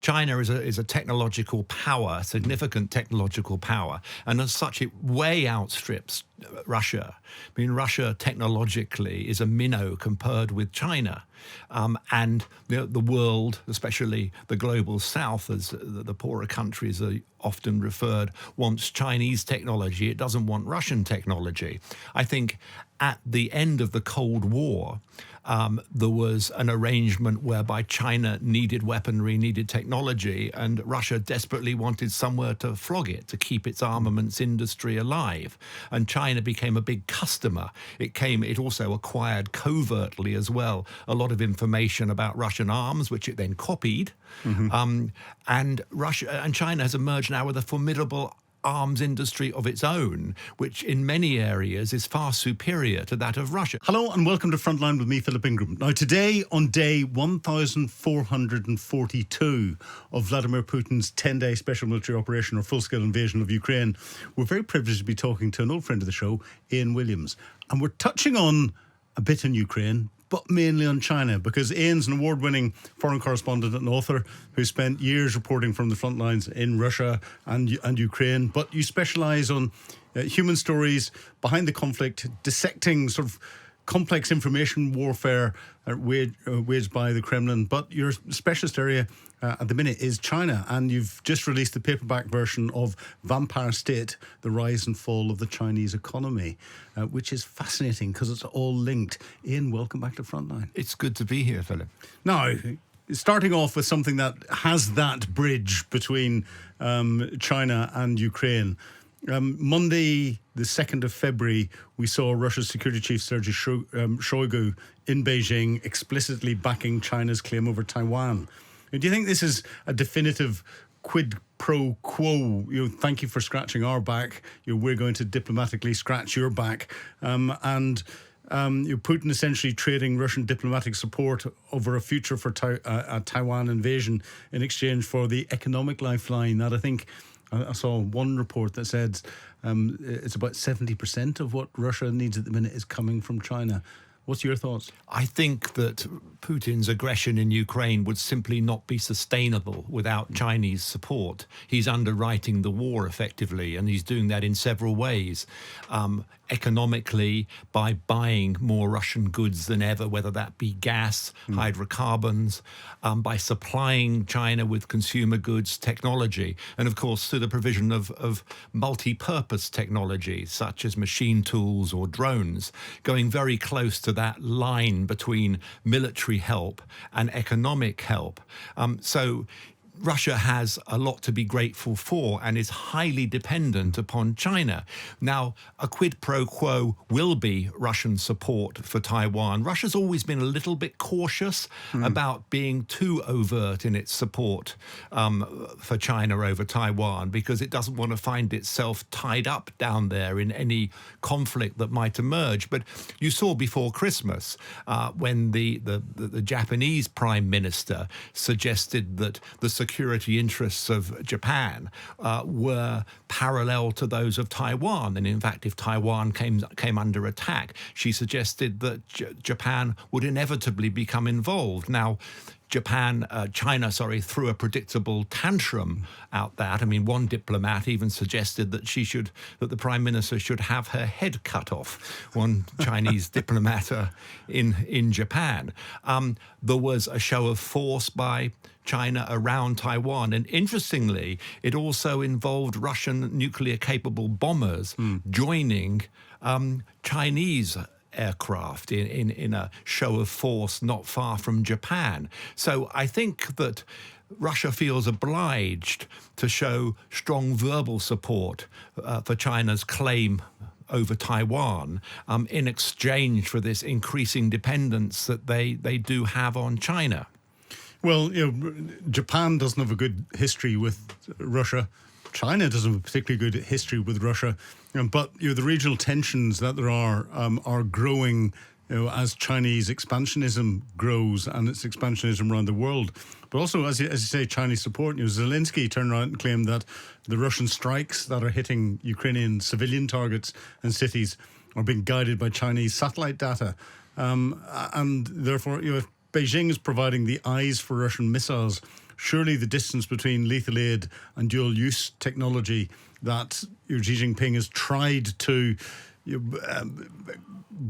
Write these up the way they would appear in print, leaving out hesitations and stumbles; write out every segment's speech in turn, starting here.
China is a technological power, significant technological power, and as such, it way outstrips Russia. I mean, Russia technologically is a minnow compared with China. And the world, especially the global south, as the poorer countries are often referred, wants Chinese technology. It doesn't want Russian technology. I think at the end of the Cold War, there was an arrangement whereby China needed weaponry, needed technology, and Russia desperately wanted somewhere to flog it, to keep its armaments industry alive. And China became a big customer. It also acquired covertly as well a lot of information about Russian arms, which it then copied. And China has emerged now with a formidable arms industry of its own, which in many areas is far superior to that of Russia. Hello and welcome to Frontline with me, Philip Ingram. Now today, on day 1442 of Vladimir Putin's 10-day special military operation or full-scale invasion of Ukraine, we're very privileged to be talking to an old friend of the show, Ian Williams. And we're touching on a bit in Ukraine, but mainly on China, because Ian's an award-winning foreign correspondent and author who spent years reporting from the front lines in Russia and Ukraine. But you specialise on human stories behind the conflict, dissecting sort of complex information warfare waged by the Kremlin. But your specialist area at the minute is China, and you've just released the paperback version of Vampire State, The Rise and Fall of the Chinese Economy, which is fascinating because it's all linked. Ian, welcome back to Frontline. It's good to be here, Philip. Now, starting off with something that has that bridge between China and Ukraine. Monday, the 2nd of February, we saw Russia's Security Chief Sergei Shoigu in Beijing explicitly backing China's claim over Taiwan. Do you think this is a definitive quid pro quo? Thank you for scratching our back. We're going to diplomatically scratch your back. Putin essentially trading Russian diplomatic support over a future for a Taiwan invasion in exchange for the economic lifeline that I think I saw one report that said it's about 70% of what Russia needs at the minute is coming from China. What's your thoughts? I think that Putin's aggression in Ukraine would simply not be sustainable without Chinese support. He's underwriting the war effectively, and he's doing that in several ways. Economically, by buying more Russian goods than ever, whether that be gas, hydrocarbons, by supplying China with consumer goods, technology, and of course through the provision of multi-purpose technology, such as machine tools or drones, going very close to that line between military help and economic help. So Russia has a lot to be grateful for and is highly dependent upon China. Now, a quid pro quo will be Russian support for Taiwan. Russia's always been a little bit cautious about being too overt in its support for China over Taiwan, because it doesn't want to find itself tied up down there in any conflict that might emerge. But you saw before Christmas when the Japanese Prime Minister suggested that the security interests of Japan were parallel to those of Taiwan. And in fact, if Taiwan came under attack, she suggested that Japan would inevitably become involved. Now, China threw a predictable tantrum out that. I mean, one diplomat even suggested that the Prime Minister should have her head cut off. One Chinese diplomat in Japan. There was a show of force by China around Taiwan. And interestingly, it also involved Russian nuclear-capable bombers joining Chinese aircraft in a show of force not far from Japan. So I think that Russia feels obliged to show strong verbal support for China's claim over Taiwan in exchange for this increasing dependence that they do have on China. Well, Japan doesn't have a good history with Russia. China doesn't have a particularly good history with Russia. But the regional tensions that there are growing as Chinese expansionism grows and its expansionism around the world. But also, as you say, Chinese support. Zelensky turned around and claimed that the Russian strikes that are hitting Ukrainian civilian targets and cities are being guided by Chinese satellite data. And therefore, if Beijing is providing the eyes for Russian missiles, surely the distance between lethal aid and dual-use technology that Xi Jinping has tried to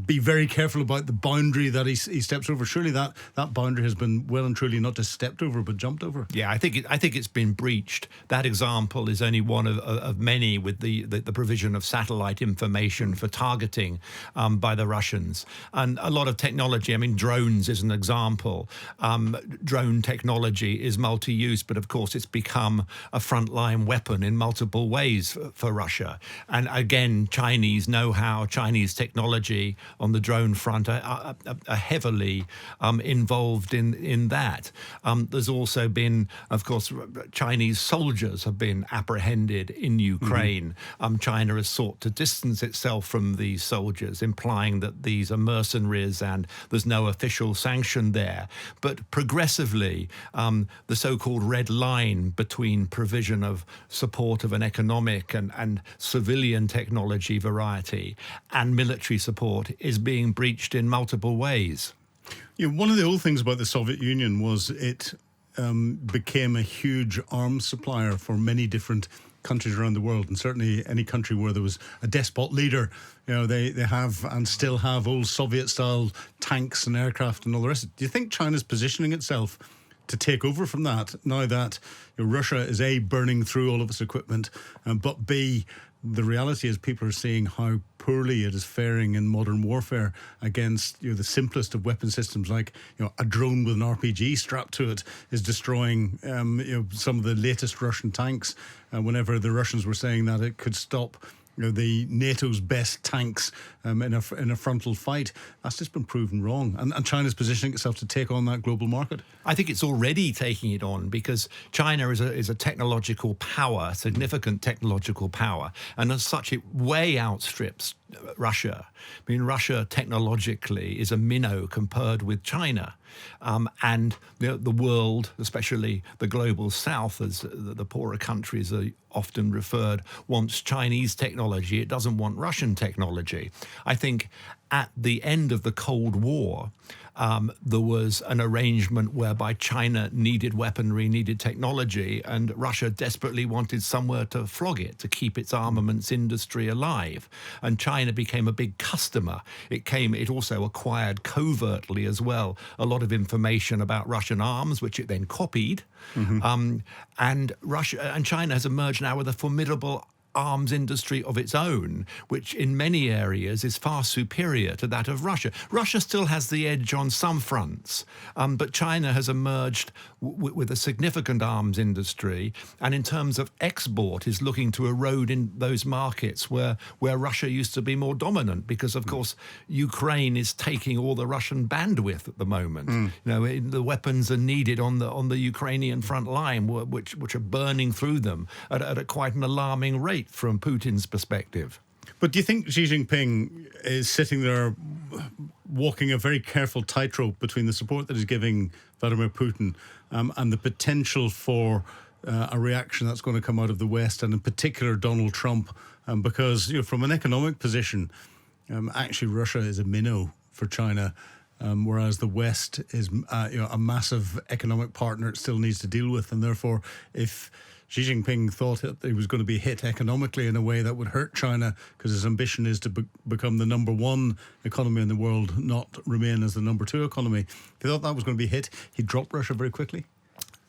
be very careful about the boundary that he steps over. Surely that boundary has been well and truly not just stepped over but jumped over. Yeah, I think it's been breached. That example is only one of many, with the provision of satellite information for targeting by the Russians, and a lot of technology. I mean, drones is an example. Drone technology is multi-use, but of course it's become a frontline weapon in multiple ways for Russia. And again, Chinese know-how, Chinese technology on the drone front are heavily involved in that. There's also been, of course, Chinese soldiers have been apprehended in Ukraine. China has sought to distance itself from these soldiers, implying that these are mercenaries and there's no official sanction there. But progressively, the so-called red line between provision of support of an economic and civilian technology variety and military support is being breached in multiple ways. Yeah, one of the old things about the Soviet Union was it became a huge arms supplier for many different countries around the world, and certainly any country where there was a despot leader, they have and still have old Soviet-style tanks and aircraft and all the rest. Do you think China's positioning itself to take over from that now that Russia is A, burning through all of its equipment, but B, the reality is people are seeing how poorly it is faring in modern warfare against the simplest of weapon systems, like a drone with an RPG strapped to it is destroying some of the latest Russian tanks. Whenever the Russians were saying that it could stop the NATO's best tanks in a frontal fight, that's just been proven wrong. And China's positioning itself to take on that global market. I think it's already taking it on, because China is a technological power, significant technological power, and as such it way outstrips Russia. I mean, Russia technologically is a minnow compared with China. And the world, especially the global south, as the poorer countries are often referred, wants Chinese technology. It doesn't want Russian technology. I think at the end of the Cold War, there was an arrangement whereby China needed weaponry, needed technology, and Russia desperately wanted somewhere to flog it, to keep its armaments industry alive. And China became a big customer. It also acquired covertly as well a lot of information about Russian arms, which it then copied. And China has emerged now with a formidable arms industry of its own, which in many areas is far superior to that of Russia. Russia still has the edge on some fronts, but China has emerged with a significant arms industry, and in terms of export is looking to erode in those markets where Russia used to be more dominant, because of course Ukraine is taking all the Russian bandwidth at the moment. The weapons are needed on the Ukrainian front line, which are burning through them at a quite an alarming rate from Putin's perspective. But do you think Xi Jinping is sitting there walking a very careful tightrope between the support that he's giving Vladimir Putin and the potential for a reaction that's going to come out of the West, and in particular Donald Trump? Because from an economic position, actually Russia is a minnow for China, whereas the West is a massive economic partner it still needs to deal with. And therefore, if Xi Jinping thought that he was going to be hit economically in a way that would hurt China, because his ambition is to become the number one economy in the world, not remain as the number two economy. If he thought that was going to be hit, he'd drop Russia very quickly.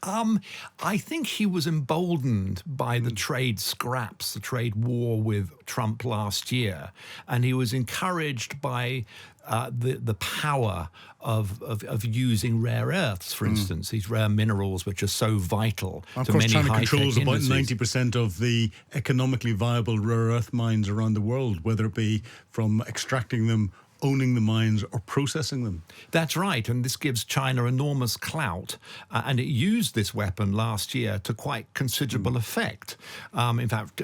I think he was emboldened by the trade scraps, the trade war with Trump last year, and he was encouraged by the power of using rare earths, for instance, these rare minerals which are so vital to many high-tech industries. Of course, China controls about 90% of the economically viable rare earth mines around the world, whether it be from extracting them, owning the mines, or processing them. That's right, and this gives China enormous clout, and it used this weapon last year to quite considerable effect. In fact,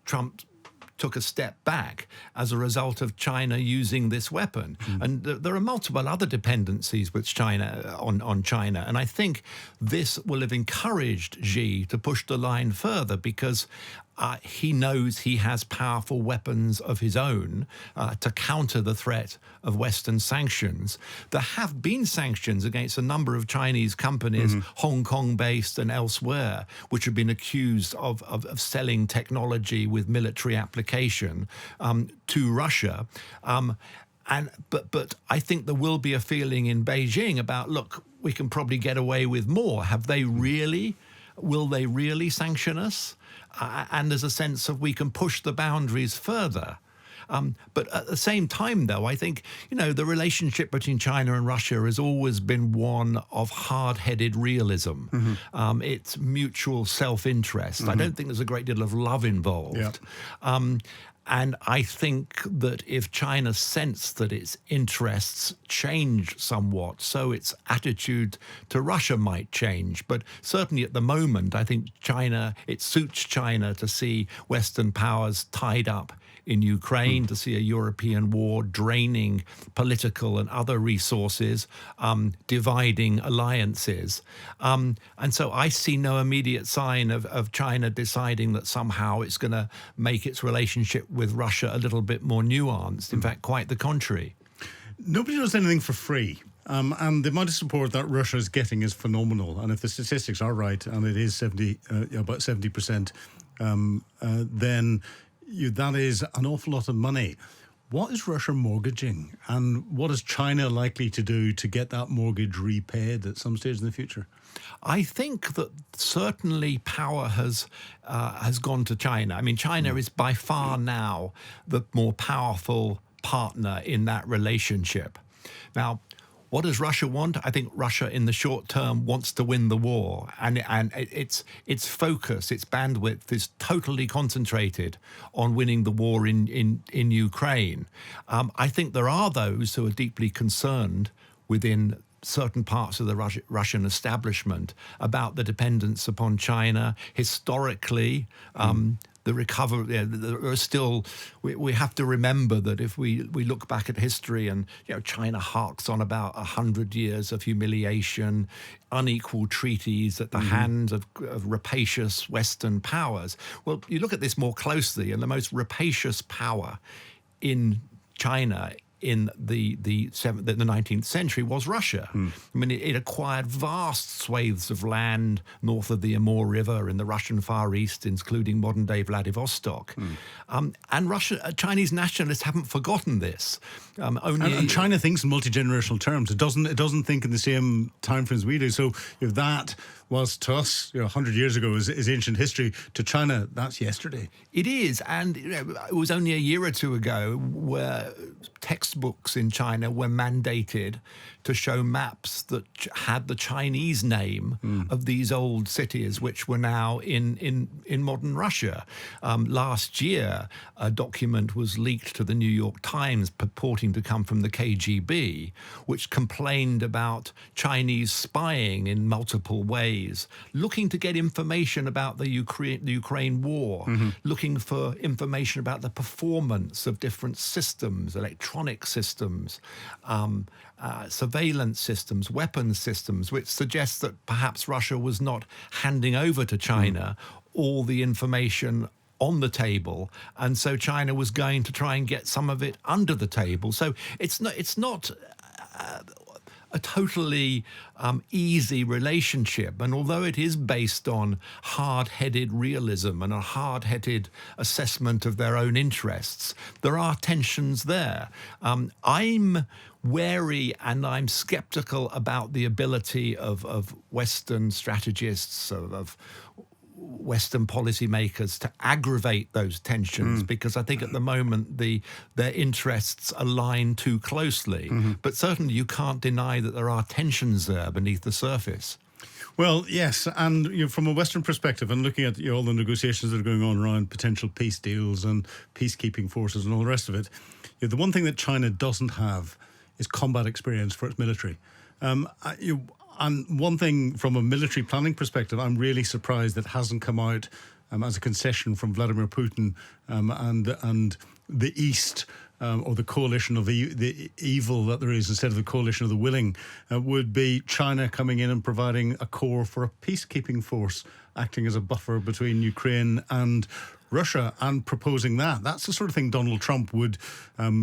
Trump took a step back as a result of China using this weapon. And there are multiple other dependencies with China on China. And I think this will have encouraged Xi to push the line further, because he knows he has powerful weapons of his own to counter the threat of Western sanctions. There have been sanctions against a number of Chinese companies, Hong Kong-based and elsewhere, which have been accused of selling technology with military application to Russia. But I think there will be a feeling in Beijing about, look, we can probably get away with more. Will they really sanction us? And there's a sense of we can push the boundaries further. But at the same time, though, I think, the relationship between China and Russia has always been one of hard-headed realism. It's mutual self-interest. I don't think there's a great deal of love involved. And I think that if China sensed that its interests change somewhat, so its attitude to Russia might change. But certainly at the moment, I think it suits China to see Western powers tied up in Ukraine, to see a European war draining political and other resources, dividing alliances. And so I see no immediate sign of China deciding that somehow it's going to make its relationship with Russia a little bit more nuanced. In fact, quite the contrary. Nobody does anything for free. And the amount of support that Russia is getting is phenomenal. And if the statistics are right, and it is about 70%, then that is an awful lot of money. What is Russia mortgaging, and what is China likely to do to get that mortgage repaid at some stage in the future? I think that certainly power has gone to China. I mean, China is by far now the more powerful partner in that relationship. Now, what does Russia want? I think Russia, in the short term, wants to win the war, and its focus, its bandwidth, is totally concentrated on winning the war in Ukraine. I think there are those who are deeply concerned within certain parts of the Russian establishment about the dependence upon China historically. The recovery, there are still, we have to remember that if we look back at history, and China harks on about 100 years of humiliation, unequal treaties at the hands of rapacious Western powers. Well, you look at this more closely, and the most rapacious power in China in the 19th century was Russia. I mean, it acquired vast swathes of land north of the Amur River in the Russian Far East, including modern-day Vladivostok. And Chinese nationalists haven't forgotten this. And China thinks in multi-generational terms. It doesn't think in the same timeframes we do. So if that was to us 100 years ago is ancient history, to China that's yesterday. It is, and it was only a year or two ago where textbooks in China were mandated to show maps that had the Chinese name of these old cities, which were now in modern Russia. Last year, a document was leaked to the New York Times purporting to come from the KGB, which complained about Chinese spying in multiple ways, looking to get information about the Ukraine war, looking for information about the performance of different systems, electronic systems, surveillance systems, weapons systems, which suggests that perhaps Russia was not handing over to China all the information on the table, and so China was going to try and get some of it under the table. So it's not a totally easy relationship. And although it is based on hard-headed realism and a hard-headed assessment of their own interests, there are tensions there. I'm wary and I'm skeptical about the ability of Western strategists, of Western policymakers to aggravate those tensions, because I think at the moment their interests align too closely. But certainly you can't deny that there are tensions there beneath the surface. Well, yes, and from a Western perspective, and looking at all the negotiations that are going on around potential peace deals and peacekeeping forces and all the rest of it, the one thing that China doesn't have is combat experience for its military. And one thing from a military planning perspective, I'm really surprised that hasn't come out as a concession from Vladimir Putin and the East, or the coalition of the evil that there is instead of the coalition of the willing, would be China coming in and providing a core for a peacekeeping force, acting as a buffer between Ukraine and Russia and proposing that. That's the sort of thing Donald Trump would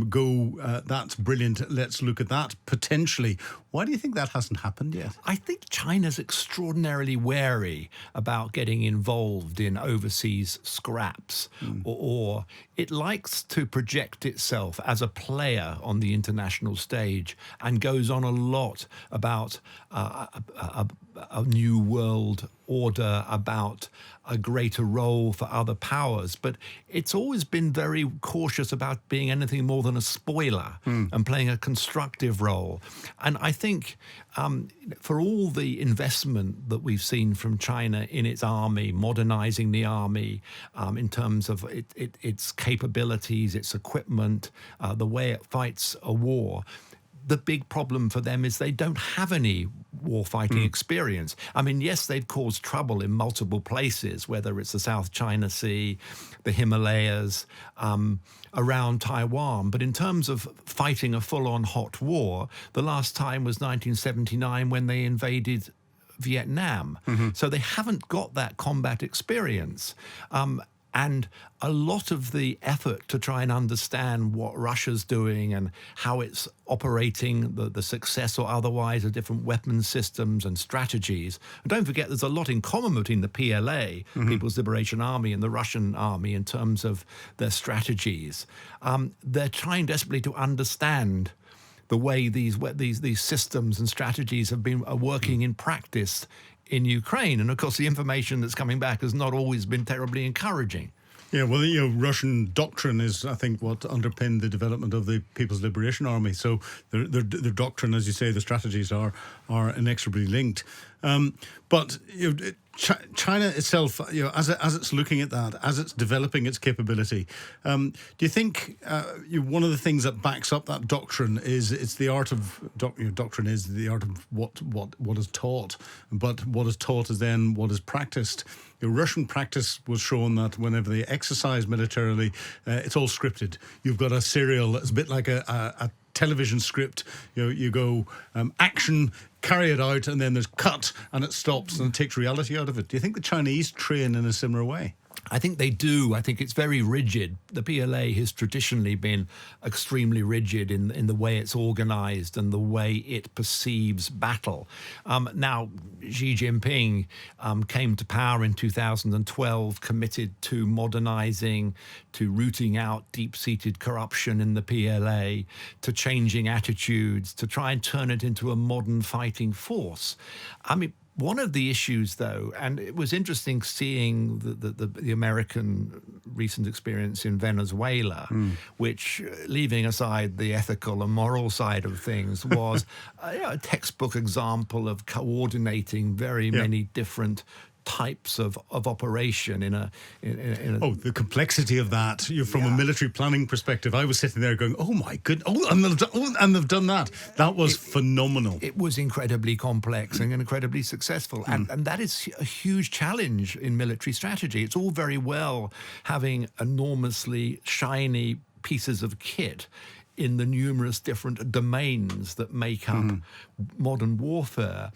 go, that's brilliant, let's look at that, potentially. Why do you think that hasn't happened yet? I think China's extraordinarily wary about getting involved in overseas scraps, or it likes to project itself as a player on the international stage and goes on a lot about a new world order, about a greater role for other powers. But it's always been very cautious about being anything more than a spoiler and playing a constructive role. And I think for all the investment that we've seen from China in its army, modernizing the army in terms of its capabilities, its equipment, the way it fights a war, the big problem for them is they don't have any warfighting experience. I mean, yes, they've caused trouble in multiple places, whether it's the South China Sea, the Himalayas, around Taiwan. But in terms of fighting a full-on hot war, the last time was 1979 when they invaded Vietnam. So they haven't got that combat experience. And a lot of the effort to try and understand what Russia's doing and how it's operating, the success or otherwise of different weapons systems and strategies. And don't forget, there's a lot in common between the PLA, People's Liberation Army, and the Russian army in terms of their strategies. They're trying desperately to understand the way these systems and strategies are working in practice in Ukraine. And of course, the information that's coming back has not always been terribly encouraging. Yeah, well, Russian doctrine is, I think, what underpinned the development of the People's Liberation Army. So their doctrine, as you say, the strategies are inexorably linked. But China itself, as it's looking at that, as it's developing its capability, do you think one of the things that backs up that doctrine is it's the art of doctrine is the art of what is taught, but what is taught is then what is practiced. Russian practice was shown that whenever they exercise militarily, it's all scripted. You've got a serial that's a bit like a television script. You go action, carry it out, and then there's cut, and it stops, and it takes reality out of it. Do you think the Chinese train in a similar way? I think they do. I think it's very rigid. The PLA has traditionally been extremely rigid in the way it's organized and the way it perceives battle. Now, Xi Jinping came to power in 2012, committed to modernizing, to rooting out deep-seated corruption in the PLA, to changing attitudes, to try and turn it into a modern fighting force. I mean, one of the issues, though, and it was interesting seeing the American recent experience in Venezuela, which, leaving aside the ethical and moral side of things, was a textbook example of coordinating very many different types of operation in a the complexity of that. From a military planning perspective, I was sitting there going, oh my goodness, and they've done that. That was phenomenal. It was incredibly complex and incredibly successful. And that is a huge challenge in military strategy. It's all very well having enormously shiny pieces of kit in the numerous different domains that make up modern warfare.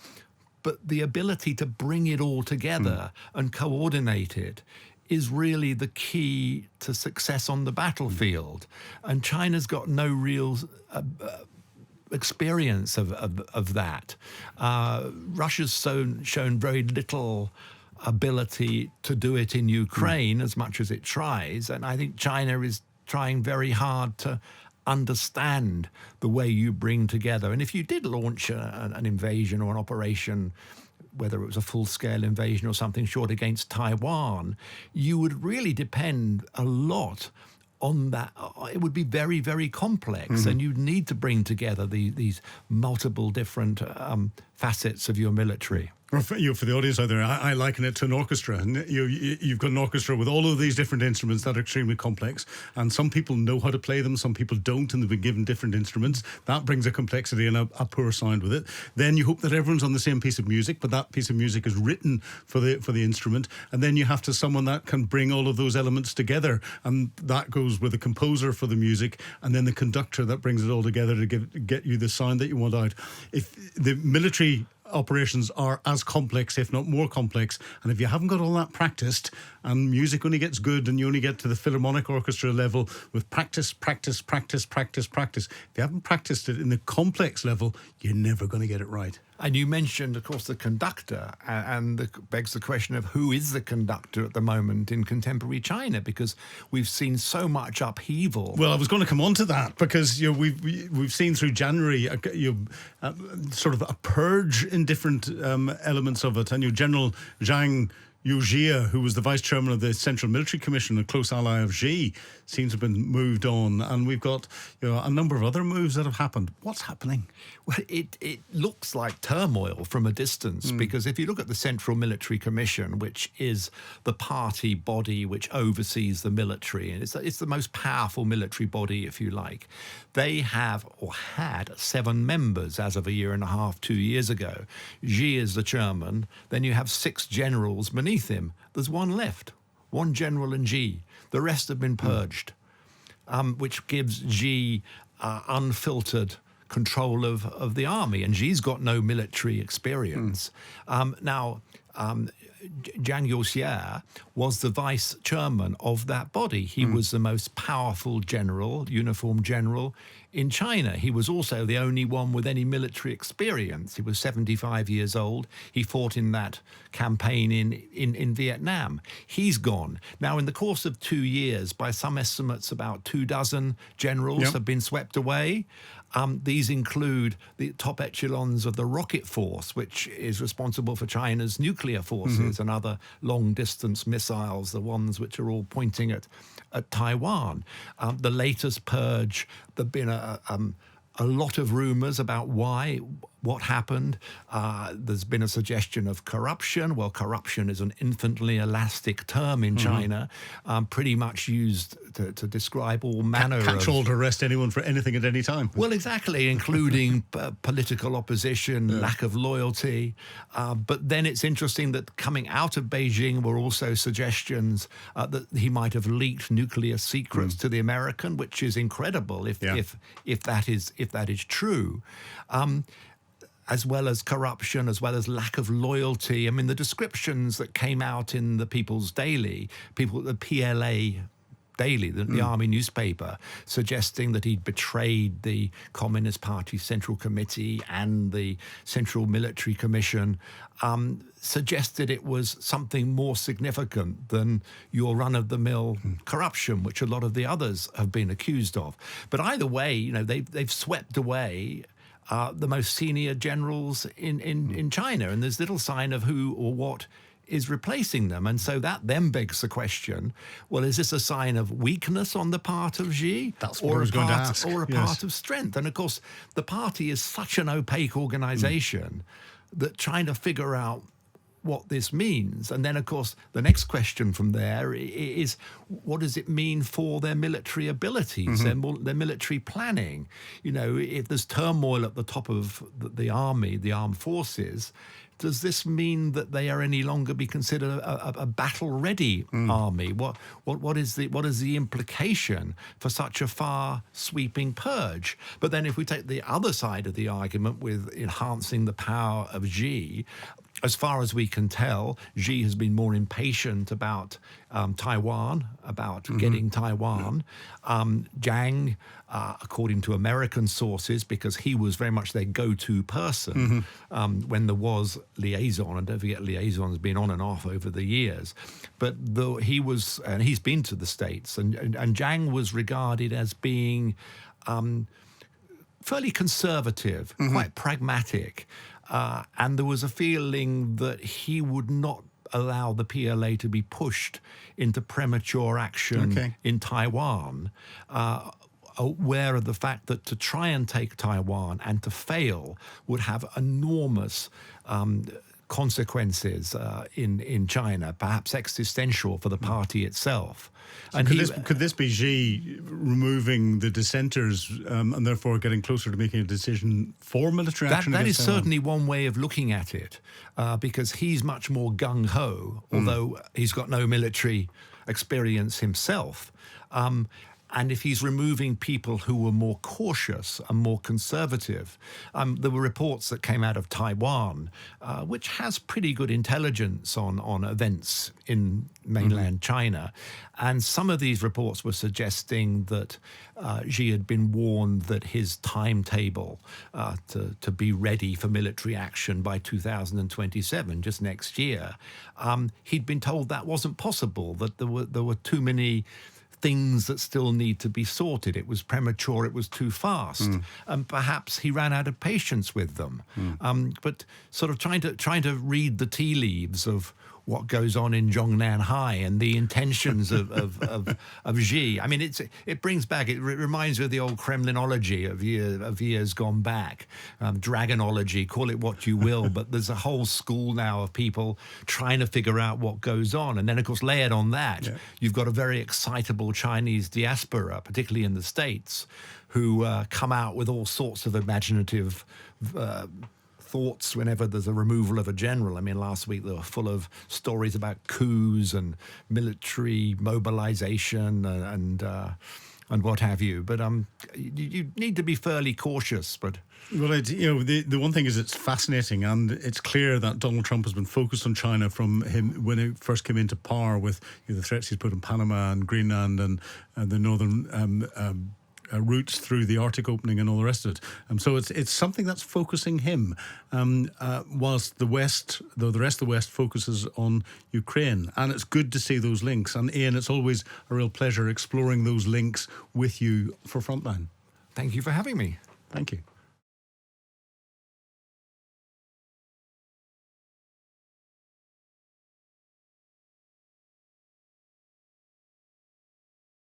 But the ability to bring it all together and coordinate it is really the key to success on the battlefield. And China's got no real experience of that. Russia's shown very little ability to do it in Ukraine as much as it tries. And I think China is trying very hard to understand the way you bring together. And if you did launch an invasion or an operation, whether it was a full-scale invasion or something short against Taiwan, you would really depend a lot on that. It would be very, very complex, and you'd need to bring together these multiple different facets of your military. Well, for the audience out there, I liken it to an orchestra. And you've got an orchestra with all of these different instruments that are extremely complex. And some people know how to play them, some people don't, and they've been given different instruments. That brings a complexity and a poor sound with it. Then you hope that everyone's on the same piece of music, but that piece of music is written for the instrument. And then you have to someone that can bring all of those elements together. And that goes with the composer for the music, and then the conductor that brings it all together to get you the sound that you want out. If the military operations are as complex, if not more complex. And if you haven't got all that practiced, and music only gets good and you only get to the Philharmonic Orchestra level with practice. If you haven't practiced it in the complex level, you're never going to get it right. And you mentioned, of course, the conductor, and begs the question of who is the conductor at the moment in contemporary China, because we've seen so much upheaval. Well, I was going to come on to that because we've seen through January sort of a purge in different elements of it, and General Zhang Yujia, who was the vice chairman of the Central Military Commission, a close ally of Xi, seems to have been moved on. And we've got a number of other moves that have happened. What's happening? Well, it looks like turmoil from a distance, because if you look at the Central Military Commission, which is the party body which oversees the military, and it's the most powerful military body, if you like, they have or had 7 members as of a year and a half, 2 years ago. Xi is the chairman. Then you have 6 generals beneath him. There's one left, one general and Xi. The rest have been purged, which gives Xi unfiltered control of the army, and Xi's got no military experience. Now, Zhang Youxia was the vice chairman of that body. He was the most powerful general, uniformed general in China. He was also the only one with any military experience. He was 75 years old. He fought in that campaign in Vietnam. He's gone. Now, in the course of 2 years, by some estimates, about 24 generals have been swept away. These include the top echelons of the rocket force, which is responsible for China's nuclear forces and other long-distance missiles, the ones which are all pointing at Taiwan. The latest purge, there have been a lot of rumors about what happened. There's been a suggestion of corruption. Well, corruption is an infinitely elastic term in China, pretty much used to describe all manner of... Catch-all to arrest anyone for anything at any time. Well, exactly, including political opposition, lack of loyalty. But then it's interesting that coming out of Beijing were also suggestions that he might have leaked nuclear secrets to the American, which is incredible if that is true. As well as corruption, as well as lack of loyalty. I mean, the descriptions that came out in the People's Daily, the PLA Daily, the army newspaper, suggesting that he'd betrayed the Communist Party Central Committee and the Central Military Commission, suggested it was something more significant than your run-of-the-mill corruption, which a lot of the others have been accused of. But either way, they've swept away the most senior generals in China, and there's little sign of who or what is replacing them. And so that then begs the question, well, is this a sign of weakness on the part of Xi? That's what I was going to ask. Or a part of strength? And of course, the party is such an opaque organization that trying to figure out what this means. And then, of course, the next question from there is, what does it mean for their military abilities, their military planning? If there's turmoil at the top of the army, the armed forces, does this mean that they are any longer be considered a battle-ready army? What is the implication for such a far-sweeping purge? But then if we take the other side of the argument with enhancing the power of Xi, as far as we can tell, Xi has been more impatient about Taiwan, about getting Taiwan. Zhang, according to American sources, because he was very much their go-to person when there was liaison, and don't forget liaison has been on and off over the years. But though and he's been to the States, and Zhang was regarded as being fairly conservative, quite pragmatic. And there was a feeling that he would not allow the PLA to be pushed into premature action in Taiwan, aware of the fact that to try and take Taiwan and to fail would have enormous consequences in China, perhaps existential for the party itself. So and could this be Xi removing the dissenters and therefore getting closer to making a decision for military action? That is certainly one way of looking at it, because he's much more gung-ho, although he's got no military experience himself. and if he's removing people who were more cautious and more conservative. There were reports that came out of Taiwan, which has pretty good intelligence on events in mainland China. And some of these reports were suggesting that Xi had been warned that his timetable to be ready for military action by 2027, just next year, he'd been told that wasn't possible, that there were too many things that still need to be sorted. It was premature, it was too fast. And perhaps he ran out of patience with them. But sort of trying to read the tea leaves of what goes on in Zhongnanhai and the intentions of Xi. I mean, it brings back, it reminds me of the old Kremlinology of years gone back, dragonology, call it what you will, but there's a whole school now of people trying to figure out what goes on. And then, of course, layered on that, you've got a very excitable Chinese diaspora, particularly in the States, who come out with all sorts of imaginative thoughts whenever there's a removal of a general. I mean, last week they were full of stories about coups and military mobilization and what have you. But you need to be fairly cautious. But well, the one thing is it's fascinating, and it's clear that Donald Trump has been focused on China from him when he first came into power with the threats he's put on Panama and Greenland and the northern routes through the Arctic opening and all the rest of it. So it's something that's focusing him, whilst the rest of the West focuses on Ukraine. And it's good to see those links. And Ian, it's always a real pleasure exploring those links with you for Frontline. thank you for having me. Thank you.